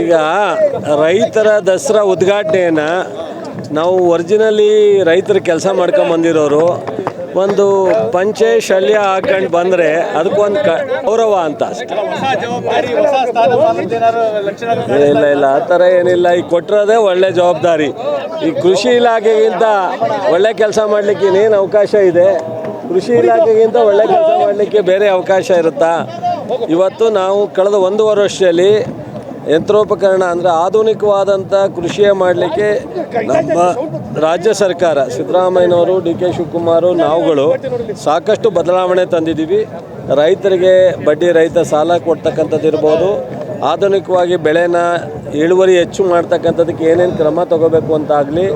ಈಗ ರೈತರ ದಸರಾ ಉದ್ಘಾಟನೆಯನ್ನು ನಾವು ಒರಿಜಿನಲಿ ರೈತರ ಕೆಲಸ ಮಾಡ್ಕೊಂಬಂದಿರೋರು ಒಂದು ಪಂಚೆ ಶಲ್ಯ ಹಾಕೊಂಡು ಬಂದರೆ ಅದಕ್ಕೊಂದು ಗೌರವ ಅಂತ ಅಷ್ಟೇ. ಇಲ್ಲ ಆ ಥರ ಏನಿಲ್ಲ. ಈಗ ಕೊಟ್ಟಿರೋದೇ ಒಳ್ಳೆ ಜವಾಬ್ದಾರಿ. ಈ ಕೃಷಿ ಇಲಾಖೆಗಿಂತ ಒಳ್ಳೆ ಕೆಲಸ ಮಾಡಲಿಕ್ಕೆ ಇನ್ನೇನು ಅವಕಾಶ ಇದೆ? ಕೃಷಿ ಇಲಾಖೆಗಿಂತ ಒಳ್ಳೆ ಕೆಲಸ ಮಾಡಲಿಕ್ಕೆ ಬೇರೆ ಅವಕಾಶ ಇರುತ್ತಾ? ಇವತ್ತು ನಾವು ಕಳೆದ 1.5 ವರ್ಷದಲ್ಲಿ ಯಂತ್ರೋಪಕರಣ ಅಂದರೆ ಆಧುನಿಕವಾದಂಥ ಕೃಷಿಯ ಮಾಡಲಿಕ್ಕೆ ನಮ್ಮ ರಾಜ್ಯ ಸರ್ಕಾರ ಸಿದ್ದರಾಮಯ್ಯನವರು, ಡಿ.ಕೆ. ಶಿವಕುಮಾರು, ನಾವುಗಳು ಸಾಕಷ್ಟು ಬದಲಾವಣೆ ತಂದಿದ್ದೀವಿ. ರೈತರಿಗೆ ಬಡ್ಡಿ ರಹಿತ ಸಾಲ ಕೊಡ್ತಕ್ಕಂಥದ್ದು ಇರ್ಬೋದು, ಆಧುನಿಕವಾಗಿ ಬೆಳೆನ ಇಳುವರಿ ಹೆಚ್ಚು ಮಾಡ್ತಕ್ಕಂಥದ್ದಕ್ಕೆ ಏನೇನು ಕ್ರಮ ತಗೋಬೇಕು ಅಂತಾಗಲಿ,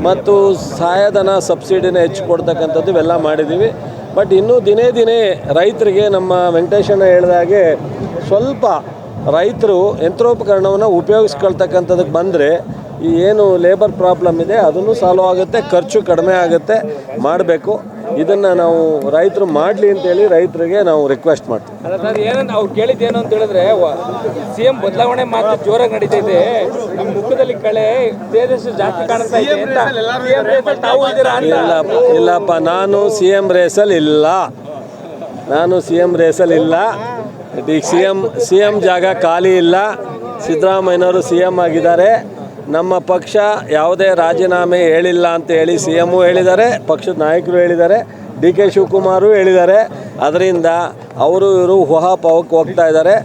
ಮತ್ತು ಸಹಾಯಧನ ಸಬ್ಸಿಡಿನ ಹೆಚ್ಚು ಕೊಡ್ತಕ್ಕಂಥದ್ದು ಇವೆಲ್ಲ ಮಾಡಿದ್ದೀವಿ. ಬಟ್ ಇನ್ನೂ ದಿನೇ ದಿನೇ ರೈತರಿಗೆ ನಮ್ಮ ವೆಂಕಟೇಶಣ್ಣ ಹೇಳಿದಾಗೆ ಸ್ವಲ್ಪ ರೈತರು ಯಂತ್ರೋಪಕರಣವನ್ನು ಉಪಯೋಗಿಸ್ಕೊಳ್ತಕ್ಕಂಥದ್ದಕ್ಕೆ ಬಂದರೆ ಈ ಏನು ಲೇಬರ್ ಪ್ರಾಬ್ಲಮ್ ಇದೆ ಅದನ್ನು ಸಾಲ್ವ್ ಆಗುತ್ತೆ, ಖರ್ಚು ಕಡಿಮೆ ಆಗುತ್ತೆ. ಮಾಡಬೇಕು. ಇದನ್ನು ನಾವು ರೈತರು ಮಾಡಲಿ ಅಂತೇಳಿ ರೈತರಿಗೆ ನಾವು ರಿಕ್ವೆಸ್ಟ್ ಮಾಡ್ತೀವಿ. ಅಲ್ಲ ಸರ್, ಏನಂತ ಅವ್ರು ಕೇಳಿದ್ದೇನು ಅಂತ ಹೇಳಿದ್ರೆ, CM ಬದಲಾವಣೆ ಮಾತು ಜೋರಾಗಿ ನಡೀತಾ ಇದೆ, ನಿಮ್ಮ ಮುಖದಲ್ಲಿ ಕಳೆ ತೇಜಸ್ಸು ಜಾಸ್ತಿ ಕಾಣಿಸ್ತಾ ಇದೆ ಅಂತ ತಾವು ಇದ್ದೀರಾ ಅಂತ? ಇಲ್ಲಪ್ಪ, ನಾನು CM ರೇಸಲ್ಲಿ ಇಲ್ಲ. ಈಗ ಸಿ ಎಂ ಜಾಗ ಖಾಲಿ ಇಲ್ಲ. ಸಿದ್ದರಾಮಯ್ಯನವರು CM ಆಗಿದ್ದಾರೆ. ನಮ್ಮ ಪಕ್ಷ ಯಾವುದೇ ರಾಜೀನಾಮೆ ಹೇಳಿಲ್ಲ ಅಂತ ಹೇಳಿ CM ಹೇಳಿದ್ದಾರೆ, ಪಕ್ಷದ ನಾಯಕರು ಹೇಳಿದ್ದಾರೆ, ಡಿ.ಕೆ. ಶಿವಕುಮಾರು ಹೇಳಿದ್ದಾರೆ. ಅದರಿಂದ ಅವರು ಇವರು ಊಹಾಪೋಹಕ್ಕೆ ಹೋಗ್ತಾ ಇದ್ದಾರೆ.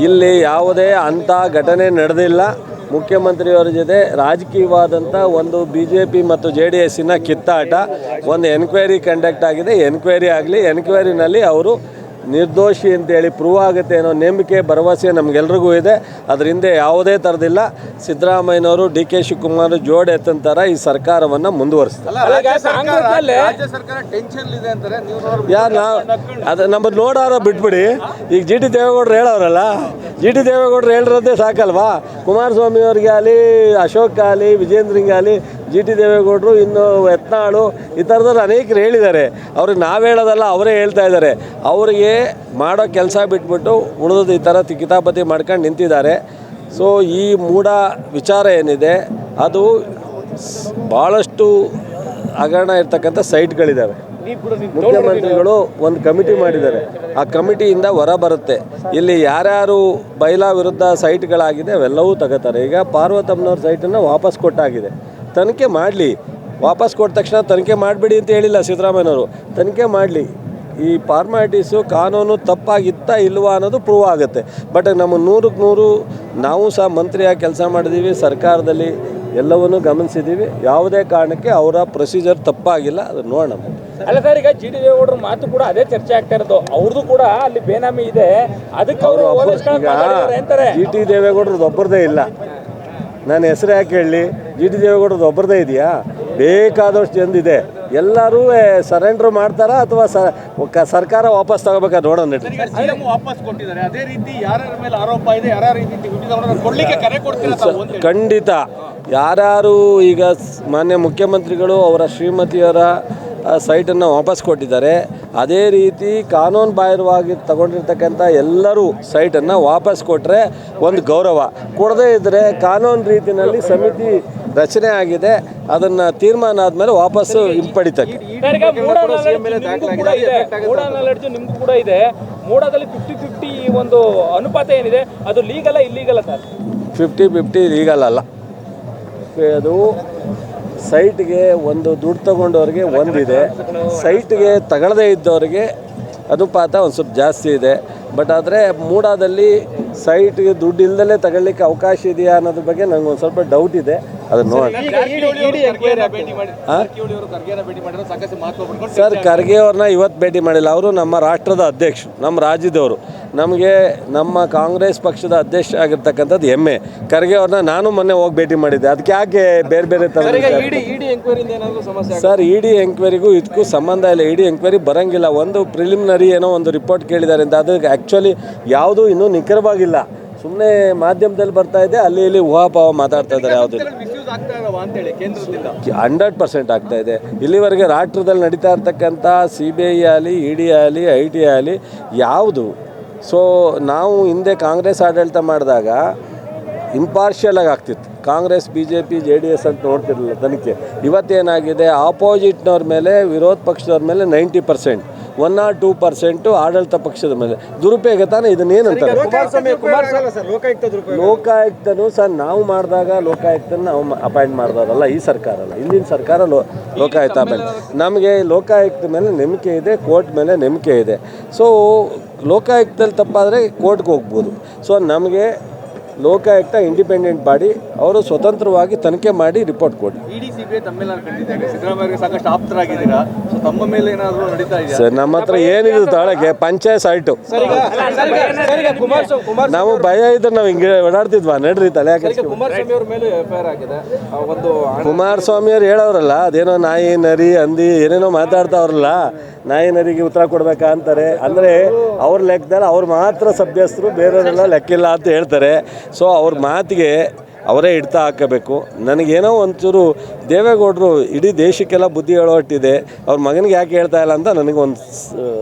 ಇಲ್ಲಿ ಯಾವುದೇ ಅಂಥ ಘಟನೆ ನಡೆದಿಲ್ಲ. ಮುಖ್ಯಮಂತ್ರಿಯವರ ಜೊತೆ ರಾಜಕೀಯವಾದಂಥ ಒಂದು BJP ಮತ್ತು JDSನ ಕಿತ್ತಾಟ, ಒಂದು ಎನ್ಕ್ವೈರಿ ಕಂಡಕ್ಟ್ ಆಗಿದೆ. ಎನ್ಕ್ವೈರಿ ಆಗಲಿ, ಎನ್ಕ್ವೈರಿನಲ್ಲಿ ಅವರು ನಿರ್ದೋಷಿ ಅಂತೇಳಿ ಪ್ರೂವ್ ಆಗುತ್ತೆ ಅನ್ನೋ ನಂಬಿಕೆ, ಭರವಸೆ ನಮಗೆಲ್ರಿಗೂ ಇದೆ. ಅದರಿಂದ ಯಾವುದೇ ಥರದಿಲ್ಲ. ಸಿದ್ದರಾಮಯ್ಯನವರು, ಡಿ.ಕೆ. ಶಿವಕುಮಾರ್ ಜೋಡಿ ಎತ್ತಂತಾರ ಈ ಸರ್ಕಾರವನ್ನು ಮುಂದುವರಿಸ್ತಾರೆ. ಅದು ನಮ್ಮ ನೋಡಾರ ಬಿಟ್ಬಿಡಿ. ಈಗ G.T. ದೇವೇಗೌಡರು ಹೇಳೋರಲ್ಲ, G.T. ದೇವೇಗೌಡರು ಹೇಳಿರೋದೇ ಸಾಕಲ್ವಾ? ಕುಮಾರಸ್ವಾಮಿ ಅವ್ರಿಗೆ ಆಗಲಿ, ಅಶೋಕ್ ಆಗಲಿ, ವಿಜೇಂದ್ರಿಗೆ ಆಗಲಿ, G.T. ದೇವೇಗೌಡರು, ಇನ್ನು ಯತ್ನಾಳು, ಈ ಥರದವ್ರು ಅನೇಕರು ಹೇಳಿದ್ದಾರೆ. ಅವ್ರಿಗೆ ನಾವು ಹೇಳೋದಲ್ಲ, ಅವರೇ ಹೇಳ್ತಾ ಇದ್ದಾರೆ. ಅವರಿಗೆ ಮಾಡೋ ಕೆಲಸ ಬಿಟ್ಬಿಟ್ಟು ಉಳಿದು ಈ ಥರ ಕಿತಾಪತಿ ಮಾಡ್ಕೊಂಡು ನಿಂತಿದ್ದಾರೆ. ಸೊ ಈ ಮೂಢ ವಿಚಾರ ಏನಿದೆ ಅದು ಭಾಳಷ್ಟು ಹಗರಣ ಇರ್ತಕ್ಕಂಥ ಸೈಟ್ಗಳಿದ್ದಾವೆ. ಮುಖ್ಯಮಂತ್ರಿಗಳು ಒಂದು ಕಮಿಟಿ ಮಾಡಿದ್ದಾರೆ. ಆ ಕಮಿಟಿಯಿಂದ ಹೊರ ಬರುತ್ತೆ. ಇಲ್ಲಿ ಯಾರ್ಯಾರು ಬೈಲಾ ವಿರುದ್ಧ ಸೈಟ್ಗಳಾಗಿದೆ ಅವೆಲ್ಲವೂ ತಗೋತಾರೆ. ಈಗ ಪಾರ್ವತಮ್ಮನವ್ರ ಸೈಟನ್ನು ವಾಪಸ್ ಕೊಟ್ಟಾಗಿದೆ. ತನಿಖೆ ಮಾಡಲಿ. ವಾಪಸ್ ಕೊಟ್ಟ ತಕ್ಷಣ ತನಿಖೆ ಮಾಡಿಬಿಡಿ ಅಂತ ಹೇಳಿಲ್ಲ ಸಿದ್ದರಾಮಯ್ಯನವರು. ತನಿಖೆ ಮಾಡಲಿ. ಈ ಫಾರ್ಮ್ಯಾಲಿಟೀಸು ಕಾನೂನು ತಪ್ಪಾಗಿತ್ತಾ ಇಲ್ವಾ ಅನ್ನೋದು ಪ್ರೂವ್ ಆಗುತ್ತೆ. ಬಟ್ ನಮ್ಮ 100ಕ್ಕೆ 100 ನಾವು ಸಹ ಮಂತ್ರಿಯಾಗಿ ಕೆಲಸ ಮಾಡಿದ್ದೀವಿ, ಸರ್ಕಾರದಲ್ಲಿ ಎಲ್ಲವನ್ನೂ ಗಮನಿಸಿದ್ದೀವಿ. ಯಾವುದೇ ಕಾರಣಕ್ಕೆ ಅವರ ಪ್ರೊಸೀಜರ್ ತಪ್ಪಾಗಿಲ್ಲ. ಅದನ್ನು ನೋಡೋಣ. ಅಲ್ಲ ಸರ್, ಈಗ G.T. ದೇವೇಗೌಡರ ಮಾತು ಕೂಡ ಅದೇ ಚರ್ಚೆ ಆಗ್ತಾ ಇರೋದು. ಅವ್ರದ್ದು ಕೂಡ ಅಲ್ಲಿ ಬೇನಾಮಿ ಇದೆ, ಅದಕ್ಕೆ ಅವರು G.T. ದೇವೇಗೌಡರದ್ದು ಒಬ್ಬರದೇ ಇಲ್ಲ. ನಾನು ಹೆಸರು ಯಾಕೆ ಹೇಳಲಿ? G.T. ದೇವೇಗೌಡರದ್ದು ಒಬ್ಬರದೇ ಇದೆಯಾ? ಬೇಕಾದಷ್ಟು ಜನದಿದೆ. ಎಲ್ಲರೂ ಸರೆಂಡ್ರ್ ಮಾಡ್ತಾರಾ ಅಥವಾ ಸರ್ಕಾರ ವಾಪಸ್ ತಗೋಬೇಕಾ ನೋಡೋಣ. ಖಂಡಿತ ಯಾರ್ಯಾರು ಈಗ ಮಾನ್ಯ ಮುಖ್ಯಮಂತ್ರಿಗಳು ಅವರ ಶ್ರೀಮತಿಯವರ ಸೈಟನ್ನು ವಾಪಸ್ ಕೊಟ್ಟಿದ್ದಾರೆ, ಅದೇ ರೀತಿ ಕಾನೂನು ಬಾಹಿರವಾಗಿ ತಗೊಂಡಿರ್ತಕ್ಕಂಥ ಎಲ್ಲರೂ ಸೈಟನ್ನು ವಾಪಸ್ ಕೊಟ್ಟರೆ ಒಂದು ಗೌರವ. ಕೊಡದೇ ಇದ್ದರೆ ಕಾನೂನು ರೀತಿಯಲ್ಲಿ ಸಮಿತಿ ರಚನೆ ಆಗಿದೆ, ಅದನ್ನು ತೀರ್ಮಾನ ಆದಮೇಲೆ ವಾಪಸ್ಸು ಹಿಂಪಡಿತಕ್ಕೆ. ನಿಮ್ಗೂ ಕೂಡ ಇದೆ. ಮೂಡಾದಲ್ಲಿ 50-50 ಒಂದು ಅನುಪಾತ ಏನಿದೆ ಅದು ಲೀಗಲ್ಲ ಇಲ್ಲೀಗಲ್ಲ ಸರ್? 50-50 ಲೀಗಲ್ ಅಲ್ಲ. ಅದು ಸೈಟ್ಗೆ ಒಂದು ದುಡ್ಡು ತಗೊಂಡವ್ರಿಗೆ ಒಂದಿದೆ, ಸೈಟ್ಗೆ ತಗೊಳ್ಳದೇ ಇದ್ದವ್ರಿಗೆ ಅನುಪಾತ ಒಂದು ಸ್ವಲ್ಪ ಜಾಸ್ತಿ ಇದೆ. ಬಟ್ ಆದರೆ ಮೂಡಾದಲ್ಲಿ ಸೈಟ್ಗೆ ದುಡ್ಡು ಇಲ್ದಲೇ ತಗೊಳ್ಳಿಕ್ಕೆ ಅವಕಾಶ ಇದೆಯಾ ಅನ್ನೋದ್ರ ಬಗ್ಗೆ ನಂಗೆ ಒಂದು ಸ್ವಲ್ಪ ಡೌಟ್ ಇದೆ. ಅದನ್ನು ನೋಡಿ. ಸರ್, ಖರ್ಗೆ ಅವ್ರನ್ನ ಇವತ್ತು ಭೇಟಿ ಮಾಡಿಲ್ಲ. ಅವರು ನಮ್ಮ ರಾಷ್ಟ್ರದ ಅಧ್ಯಕ್ಷರು, ನಮ್ಮ ರಾಜ್ಯದವರು. ನಮಗೆ ನಮ್ಮ ಕಾಂಗ್ರೆಸ್ ಪಕ್ಷದ ಅಧ್ಯಕ್ಷ ಆಗಿರ್ತಕ್ಕಂಥದ್ದು ಹೆಮ್ಮೆ. ಖರ್ಗೆ ಅವ್ರನ್ನ ನಾನು ಮೊನ್ನೆ ಹೋಗಿ ಭೇಟಿ ಮಾಡಿದ್ದೆ. ಅದಕ್ಕೆ ಯಾಕೆ ಬೇರೆ ಬೇರೆ ಥರ ಸರ್? ಇಡಿ ಎಂಕ್ವೈರಿಗೂ ಇದಕ್ಕೂ ಸಂಬಂಧ ಇಲ್ಲ. ಇಡಿ ಎಂಕ್ವೈರಿ ಬರೋಂಗಿಲ್ಲ. ಒಂದು ಪ್ರಿಲಿಮಿನರಿ ಏನೋ ಒಂದು ರಿಪೋರ್ಟ್ ಕೇಳಿದ್ದಾರೆ ಅಂತ, ಅದು ಆ್ಯಕ್ಚುಲಿ ಯಾವುದೂ ಇನ್ನೂ ನಿಖರವಾಗಿಲ್ಲ. ಸುಮ್ಮನೆ ಮಾಧ್ಯಮದಲ್ಲಿ ಬರ್ತಾ ಇದೆ, ಅಲ್ಲಿ ಇಲ್ಲಿ ಊಹಾಪೋಹ ಮಾತಾಡ್ತಾ ಇದ್ದಾರೆ. ಯಾವುದು 100% ಆಗ್ತಾ ಇದೆ. ಇಲ್ಲಿವರೆಗೆ ರಾಷ್ಟ್ರದಲ್ಲಿ ನಡೀತಾ ಇರ್ತಕ್ಕಂಥ CBI ಆಗಲಿ, ED ಆಗಲಿ, IT ಆಗಲಿ ಯಾವುದು. ಸೊ ನಾವು ಹಿಂದೆ ಕಾಂಗ್ರೆಸ್ ಆಡಳಿತ ಮಾಡಿದಾಗ ಇಂಪಾರ್ಷಿಯಲ್ ಆಗಿ ಆಗ್ತಿತ್ತು. ಕಾಂಗ್ರೆಸ್ BJP JDS ಅಂತ ನೋಡ್ತಿರಲಿಲ್ಲ ತನಿಖೆ. ಇವತ್ತೇನಾಗಿದೆ, ಆಪೋಸಿಟ್ನವ್ರ ಮೇಲೆ, ವಿರೋಧ ಪಕ್ಷದವ್ರ ಮೇಲೆ 90%, 1 or 2% ಆಡಳಿತ ಪಕ್ಷದ ಮೇಲೆ ದುರುಪಯೋಗ ತಾನೇ. ಇದನ್ನೇನಂತಾರೆ ಲೋಕಾಯುಕ್ತನು ಸರ್, ನಾವು ಮಾಡಿದಾಗ ಲೋಕಾಯುಕ್ತನ ನಾವು ಅಪಾಯಿಂಟ್ ಮಾಡಿದವರಲ್ಲ ಈ ಸರ್ಕಾರ ಅಲ್ಲ, ಹಿಂದಿನ ಸರ್ಕಾರ ಲೋಕಾಯುಕ್ತ ಅಪಾಯಿಂಟ್. ನಮಗೆ ಲೋಕಾಯುಕ್ತ ಮೇಲೆ ನಂಬಿಕೆ ಇದೆ, ಕೋರ್ಟ್ ಮೇಲೆ ನಂಬಿಕೆ ಇದೆ. ಸೊ ಲೋಕಾಯುಕ್ತದಲ್ಲಿ ತಪ್ಪಾದರೆ ಕೋರ್ಟ್ಗೆ ಹೋಗ್ಬೋದು. ಸೊ ನಮಗೆ ಲೋಕಾಯುಕ್ತ ಇಂಡಿಪೆಂಡೆಂಟ್ ಬಾಡಿ, ಅವರು ಸ್ವತಂತ್ರವಾಗಿ ತನಿಖೆ ಮಾಡಿ ರಿಪೋರ್ಟ್ ಕೊಡಿ. ಇಡಿ ಸಿಬಿಐ ತಮ್ಮೆಲ್ಲ ಕಂಡಿದ್ದಾರೆ, ಸಿದ್ದರಾಮಯ್ಯ ಸಾಕಷ್ಟು ಆಪ್ತರಾಗಿದ್ದೀರಾ, ಸೊ ತಮ್ಮ ಮೇಲೆ ಏನಾದರೂ ನಡೀತಾ ಇದೆಯಾ ಸರ್? ನಮ್ಮ ಹತ್ರ ಏನಿದೆ ತಾಳಕ್ಕೆ ಪಂಚಾಯತ್ ಸೈಟು. ನಾವು ಭಯ ಇದ್ರೆ ನಾವು ಹಿಂಗೆ ಓಡಾಡ್ತಿದ್ವಾ? ನಡ್ರಿ ತಲೆ ಯಾಕೆ. ಕುಮಾರಸ್ವಾಮಿ ಅವ್ರ ಮೇಲೆ ಎಫ್ಐಆರ್ ಆಗಿದೆ. ಒಂದು ಕುಮಾರಸ್ವಾಮಿ ಅವ್ರು ಹೇಳೋರಲ್ಲ, ಅದೇನೋ ನಾಯಿ ನರಿ ಹಂದಿ ಏನೇನೋ ಮಾತಾಡ್ತಾವ್ರಲ್ಲ, ನಾಯಿ ನರಿಗೆ ಉತ್ತರ ಕೊಡ್ಬೇಕಾ ಅಂತಾರೆ. ಅಂದರೆ ಅವ್ರ ಲೆಕ್ಕದಲ್ಲಿ ಅವ್ರು ಮಾತ್ರ ಸಭ್ಯಸ್ಥರು, ಬೇರೆಯವರೆಲ್ಲ ಲೆಕ್ಕಿಲ್ಲ ಅಂತ ಹೇಳ್ತಾರೆ. ಸೊ ಅವ್ರ ಮಾತಿಗೆ ಅವರೇ ಹಿಡ್ತಾ ಹಾಕಬೇಕು. ನನಗೇನೋ ಒಂಚೂರು ದೇವೇಗೌಡರು ಇಡೀ ದೇಶಕ್ಕೆಲ್ಲ ಬುದ್ಧಿ ಹೇಳೋಟ್ಟಿದೆ, ಅವ್ರ ಮಗನಿಗೆ ಯಾಕೆ ಹೇಳ್ತಾ ಇಲ್ಲ ಅಂತ ನನಗೊಂದು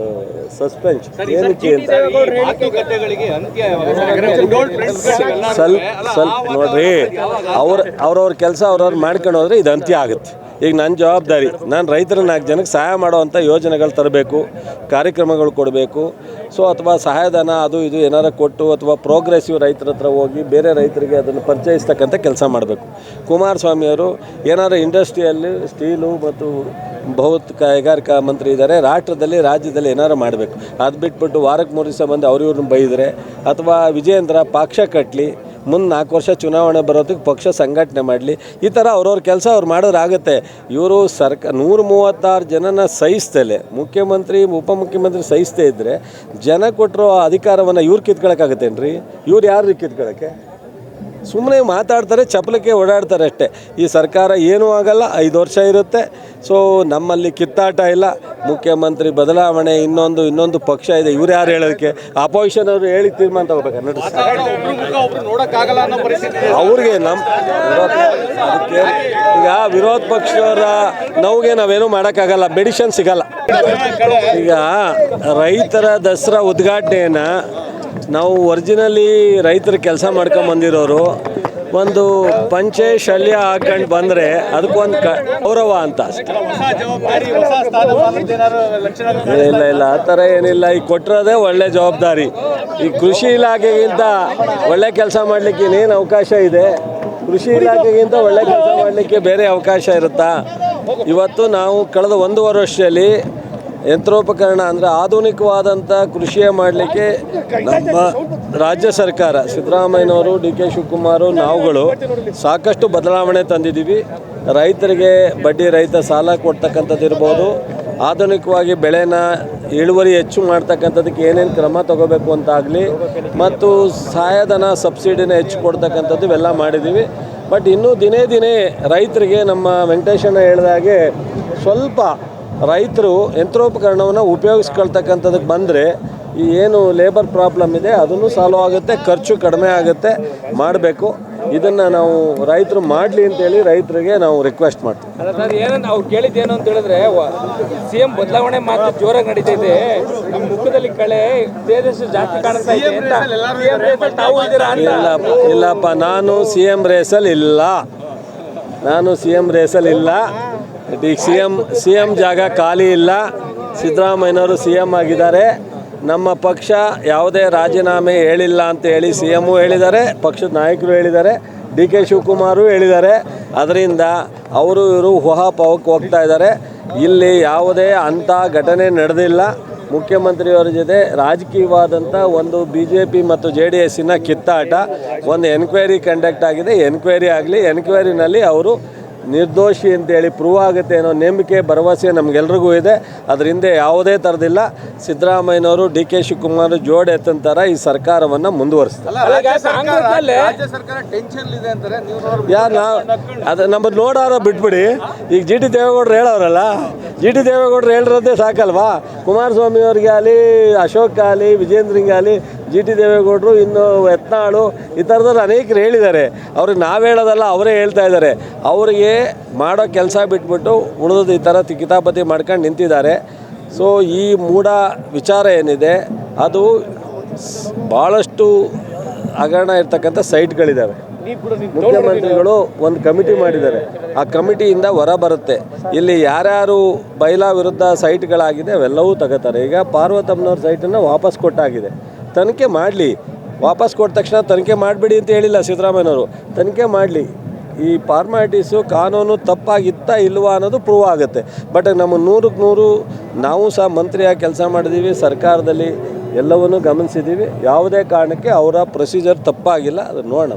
ಸಸ್ಪೆನ್ಸ್ ಏನಕ್ಕೆ ಅಂತ. ಸ್ವಲ್ಪ ನೋಡ್ರಿ, ಅವ್ರವ್ರ ಕೆಲಸ ಅವ್ರವ್ರು ಮಾಡ್ಕೊಂಡು ಹೋದ್ರೆ ಇದು ಅಂತ್ಯ ಆಗುತ್ತೆ. ಈಗ ನನ್ನ ಜವಾಬ್ದಾರಿ, ನಾನು ರೈತರ 4 ಜನಕ್ಕೆ ಸಹಾಯ ಮಾಡೋವಂಥ ಯೋಜನೆಗಳು ತರಬೇಕು, ಕಾರ್ಯಕ್ರಮಗಳು ಕೊಡಬೇಕು. ಸೊ ಅಥವಾ ಸಹಾಯಧನ ಅದು ಇದು ಏನಾರು ಕೊಟ್ಟು, ಅಥವಾ ಪ್ರೋಗ್ರೆಸಿವ್ ರೈತರ ಹತ್ರ ಹೋಗಿ ಬೇರೆ ರೈತರಿಗೆ ಅದನ್ನು ಪರಿಚಯಿಸ್ತಕ್ಕಂಥ ಕೆಲಸ ಮಾಡಬೇಕು. ಕುಮಾರಸ್ವಾಮಿಯವರು ಏನಾರು ಇಂಡಸ್ಟ್ರಿಯಲ್ಲಿ ಸ್ಟೀಲು ಮತ್ತು ಕೈಗಾರಿಕಾ ಮಂತ್ರಿ ಇದ್ದಾರೆ, ರಾಜ್ಯದಲ್ಲಿ ಏನಾರು ಮಾಡಬೇಕು. ಅದು ಬಿಟ್ಬಿಟ್ಟು ವಾರಕ್ಕೆ 3 ದಿವಸ ಬಂದು ಅವ್ರನ್ನ ಬೈದರೆ, ಅಥವಾ ವಿಜಯೇಂದ್ರ ಪಕ್ಷ ಕಟ್ಟಲಿ, ಮುಂದೆ 4 ವರ್ಷ ಚುನಾವಣೆ ಬರೋದಕ್ಕೆ ಪಕ್ಷ ಸಂಘಟನೆ ಮಾಡಲಿ, ಈ ಥರ ಅವ್ರವ್ರ ಕೆಲಸ ಅವ್ರು ಮಾಡೋರಾಗುತ್ತೆ. ಇವರು 136 ಜನನ ಸಹಿಸ್ತಲೆ, ಮುಖ್ಯಮಂತ್ರಿ ಉಪಮುಖ್ಯಮಂತ್ರಿ ಸಹಿಸ್ತೇ ಇದ್ದರೆ ಜನ ಕೊಟ್ಟಿರೋ ಅಧಿಕಾರವನ್ನು ಇವ್ರು ಕಿತ್ಕೊಳ್ಳೋಕ್ಕಾಗತ್ತೇನ್ರಿ? ಇವ್ರು ಯಾರು ಕಿತ್ಕೊಳ್ಳೋಕ್ಕೆ? ಸುಮ್ಮನೆ ಮಾತಾಡ್ತಾರೆ, ಚಪ್ಪಲಕ್ಕೆ ಓಡಾಡ್ತಾರೆ ಅಷ್ಟೇ. ಈ ಸರ್ಕಾರ ಏನೂ ಆಗಲ್ಲ, 5 ವರ್ಷ ಇರುತ್ತೆ. ಸೊ ನಮ್ಮಲ್ಲಿ ಕಿತ್ತಾಟ ಇಲ್ಲ. ಮುಖ್ಯಮಂತ್ರಿ ಬದಲಾವಣೆ, ಇನ್ನೊಂದು ಪಕ್ಷ ಇದೆ, ಇವ್ರು ಯಾರು ಹೇಳೋದಕ್ಕೆ? ಅಪೋಸಿಷನ್ ಅವರು ಹೇಳಿ ತೀರ್ಮಾನ ತಗೋಬೇಕು ನೋಡಿ. ಅವ್ರಿಗೆ ಅದಕ್ಕೆ ಈಗ ವಿರೋಧ ಪಕ್ಷದವರ ನೋವಿಗೆ ನಾವೇನೂ ಮಾಡೋಕ್ಕಾಗಲ್ಲ, ಮೆಡಿಷನ್ ಸಿಗಲ್ಲ. ಈಗ ರೈತರ ದಸರಾ ಉದ್ಘಾಟನೆಯನ್ನು ನಾವು ಒರಿಜಿನಲಿ ರೈತರ ಕೆಲಸ ಮಾಡ್ಕೊಂಬಂದಿರೋರು ಒಂದು ಪಂಚೆ ಶಲ್ಯ ಹಾಕೊಂಡು ಬಂದರೆ ಅದಕ್ಕೊಂದು ಗೌರವ ಅಂತ ಅಷ್ಟೇ. ಇಲ್ಲ ಆ ಥರ ಏನಿಲ್ಲ. ಈಗ ಕೊಟ್ಟಿರೋದೇ ಒಳ್ಳೆ ಜವಾಬ್ದಾರಿ. ಈ ಕೃಷಿ ಇಲಾಖೆಗಿಂತ ಒಳ್ಳೆ ಕೆಲಸ ಮಾಡಲಿಕ್ಕೆ ಇನ್ನೇನು ಅವಕಾಶ ಇದೆ? ಕೃಷಿ ಇಲಾಖೆಗಿಂತ ಒಳ್ಳೆ ಕೆಲಸ ಮಾಡಲಿಕ್ಕೆ ಬೇರೆ ಅವಕಾಶ ಇರುತ್ತಾ? ಇವತ್ತು ನಾವು ಕಳೆದ 1.5 ವರ್ಷದಲ್ಲಿ ಯಂತ್ರೋಪಕರಣ ಅಂದರೆ ಆಧುನಿಕವಾದಂಥ ಕೃಷಿಯ ಮಾಡಲಿಕ್ಕೆ ನಮ್ಮ ರಾಜ್ಯ ಸರ್ಕಾರ, ಸಿದ್ದರಾಮಯ್ಯನವರು, DK ಶಿವಕುಮಾರು, ನಾವುಗಳು ಸಾಕಷ್ಟು ಬದಲಾವಣೆ ತಂದಿದ್ದೀವಿ. ರೈತರಿಗೆ ಬಡ್ಡಿ ರಹಿತ ಸಾಲ ಕೊಡ್ತಕ್ಕಂಥದ್ದು ಇರ್ಬೋದು, ಆಧುನಿಕವಾಗಿ ಬೆಳೆನ ಇಳುವರಿ ಹೆಚ್ಚು ಮಾಡ್ತಕ್ಕಂಥದ್ದಕ್ಕೆ ಏನೇನು ಕ್ರಮ ತಗೋಬೇಕು ಅಂತಾಗಲಿ, ಮತ್ತು ಸಹಾಯಧನ ಸಬ್ಸಿಡಿನ ಹೆಚ್ಚು ಕೊಡ್ತಕ್ಕಂಥದ್ದು ಇವೆಲ್ಲ ಮಾಡಿದ್ದೀವಿ. ಬಟ್ ಇನ್ನೂ ದಿನೇ ರೈತರಿಗೆ ನಮ್ಮ ವೆಂಕಟೇಶಣ್ಣ ಹೇಳಿದಾಗೆ ಸ್ವಲ್ಪ ರೈತರು ಯಂತ್ರೋಪಕರಣವನ್ನು ಉಪಯೋಗಿಸ್ಕೊಳ್ತಕ್ಕಂಥದ್ದಕ್ಕೆ ಬಂದರೆ ಈ ಏನು ಲೇಬರ್ ಪ್ರಾಬ್ಲಮ್ ಇದೆ ಅದನ್ನು ಸಾಲ್ವ್ ಆಗುತ್ತೆ, ಖರ್ಚು ಕಡಿಮೆ ಆಗುತ್ತೆ, ಮಾಡಬೇಕು. ಇದನ್ನು ನಾವು ರೈತರು ಮಾಡಲಿ ಅಂತೇಳಿ ರೈತರಿಗೆ ನಾವು ರಿಕ್ವೆಸ್ಟ್ ಮಾಡ್ತೀವಿ. ಏನಂತ ಅವ್ರು ಕೇಳಿದ್ದೇನು ಅಂತ ಹೇಳಿದ್ರೆ, CM ಬದಲಾವಣೆ ಮಾತು ಜೋರಾಗಿ ನಡೀತಾ ಇದೆ, ನಿಮ್ಮ ಮುಖದಲ್ಲಿ ಕಳೆ ತೇಜಸ್ಸು ಜಾಸ್ತಿ ಕಾಣಿಸ್ತಾ ಇದೆ ಅಂತ ತಾವು ಇದ್ದೀರಾ ಅಂತ. ಇಲ್ಲಪ್ಪ, ನಾನು CM ರೇಸಲ್ಲಿ ಇಲ್ಲ. ಈಗ CM ಜಾಗ ಖಾಲಿ ಇಲ್ಲ. ಸಿದ್ದರಾಮಯ್ಯನವರು CM ಆಗಿದ್ದಾರೆ. ನಮ್ಮ ಪಕ್ಷ ಯಾವುದೇ ರಾಜೀನಾಮೆ ಹೇಳಿಲ್ಲ ಅಂತ ಹೇಳಿ CM ಹೇಳಿದ್ದಾರೆ, ಪಕ್ಷದ ನಾಯಕರು ಹೇಳಿದ್ದಾರೆ, DK ಶಿವಕುಮಾರು ಹೇಳಿದ್ದಾರೆ. ಅದರಿಂದ ಇವರು ಊಹಾಪೋಹಕ್ಕೆ ಹೋಗ್ತಾ ಇದ್ದಾರೆ. ಇಲ್ಲಿ ಯಾವುದೇ ಅಂಥ ಘಟನೆ ನಡೆದಿಲ್ಲ. ಮುಖ್ಯಮಂತ್ರಿಯವರ ಜೊತೆ ರಾಜಕೀಯವಾದಂಥ ಒಂದು BJP ಮತ್ತು JDSನ ಕಿತ್ತಾಟ, ಒಂದು ಎನ್ಕ್ವೈರಿ ಕಂಡಕ್ಟ್ ಆಗಿದೆ. ಎನ್ಕ್ವೈರಿ ಆಗಲಿ, ಎನ್ಕ್ವೈರಿನಲ್ಲಿ ಅವರು ನಿರ್ದೋಷಿ ಅಂತೇಳಿ ಪ್ರೂವ್ ಆಗುತ್ತೆ ಅನ್ನೋ ನಂಬಿಕೆ, ಭರವಸೆ ನಮಗೆಲ್ರಿಗೂ ಇದೆ. ಅದರಿಂದ ಯಾವುದೇ ಥರದಿಲ್ಲ. ಸಿದ್ದರಾಮಯ್ಯನವರು, DK ಶಿವಕುಮಾರ್ ಜೋಡಿ ಎತ್ತಂತಾರ ಈ ಸರ್ಕಾರವನ್ನು ಮುಂದುವರಿಸ್ತಾರೆ. ಯಾರು ಅದು ನಮ್ಮದು ನೋಡಾರೋ ಬಿಟ್ಬಿಡಿ. ಈಗ GT ದೇವೇಗೌಡರು ಹೇಳೋರಲ್ಲ, GT ದೇವೇಗೌಡರು ಹೇಳಿರೋದೇ ಸಾಕಲ್ವಾ? ಕುಮಾರಸ್ವಾಮಿ ಅವ್ರಿಗೆ ಆಗಲಿ, ಅಶೋಕ್ ಆಗಲಿ, ವಿಜೇಂದ್ರಿಗೆ ಆಗಲಿ, GT ದೇವೇಗೌಡರು, ಇನ್ನು ಯತ್ನಾಳು, ಈ ಥರದವ್ರು ಅನೇಕರು ಹೇಳಿದ್ದಾರೆ. ಅವ್ರಿಗೆ ನಾವು ಹೇಳೋದಲ್ಲ, ಅವರೇ ಹೇಳ್ತಾ ಇದ್ದಾರೆ. ಅವರಿಗೆ ಮಾಡೋ ಕೆಲಸ ಬಿಟ್ಬಿಟ್ಟು ಉಳಿದು ಈ ಥರ ಕಿತಾಪತಿ ಮಾಡ್ಕೊಂಡು ನಿಂತಿದ್ದಾರೆ. ಸೊ ಈ ಮೂಢ ವಿಚಾರ ಏನಿದೆ ಅದು ಭಾಳಷ್ಟು ಹಗರಣ ಇರ್ತಕ್ಕಂಥ ಸೈಟ್ಗಳಿದ್ದಾವೆ. ಮುಖ್ಯಮಂತ್ರಿಗಳು ಒಂದು ಕಮಿಟಿ ಮಾಡಿದ್ದಾರೆ. ಆ ಕಮಿಟಿಯಿಂದ ಹೊರ ಬರುತ್ತೆ. ಇಲ್ಲಿ ಯಾರ್ಯಾರು ಬೈಲಾ ವಿರುದ್ಧ ಸೈಟ್ಗಳಾಗಿದೆ ಅವೆಲ್ಲವೂ ತಗೋತಾರೆ. ಈಗ ಪಾರ್ವತಮ್ಮನವ್ರ ಸೈಟನ್ನು ವಾಪಸ್ ಕೊಟ್ಟಾಗಿದೆ. ತನಿಖೆ ಮಾಡಲಿ. ವಾಪಸ್ ಕೊಟ್ಟ ತಕ್ಷಣ ತನಿಖೆ ಮಾಡಬೇಡಿ ಅಂತ ಹೇಳಿಲ್ಲ ಸಿದ್ದರಾಮಯ್ಯನವರು. ತನಿಖೆ ಮಾಡಲಿ. ಈ ಫಾರ್ಮ್ಯಾಲಿಟೀಸು ಕಾನೂನು ತಪ್ಪಾಗಿತ್ತಾ ಇಲ್ವಾ ಅನ್ನೋದು ಪ್ರೂವ್ ಆಗುತ್ತೆ. ಬಟ್ ನಮ್ಮ 100ಕ್ಕೆ 100 ನಾವು ಸಹ ಮಂತ್ರಿಯಾಗಿ ಕೆಲಸ ಮಾಡಿದ್ದೀವಿ, ಸರ್ಕಾರದಲ್ಲಿ ಎಲ್ಲವನ್ನೂ ಗಮನಿಸಿದ್ದೀವಿ. ಯಾವುದೇ ಕಾರಣಕ್ಕೆ ಅವರ ಪ್ರೊಸೀಜರ್ ತಪ್ಪಾಗಿಲ್ಲ. ಅದು ನೋಡೋಣ.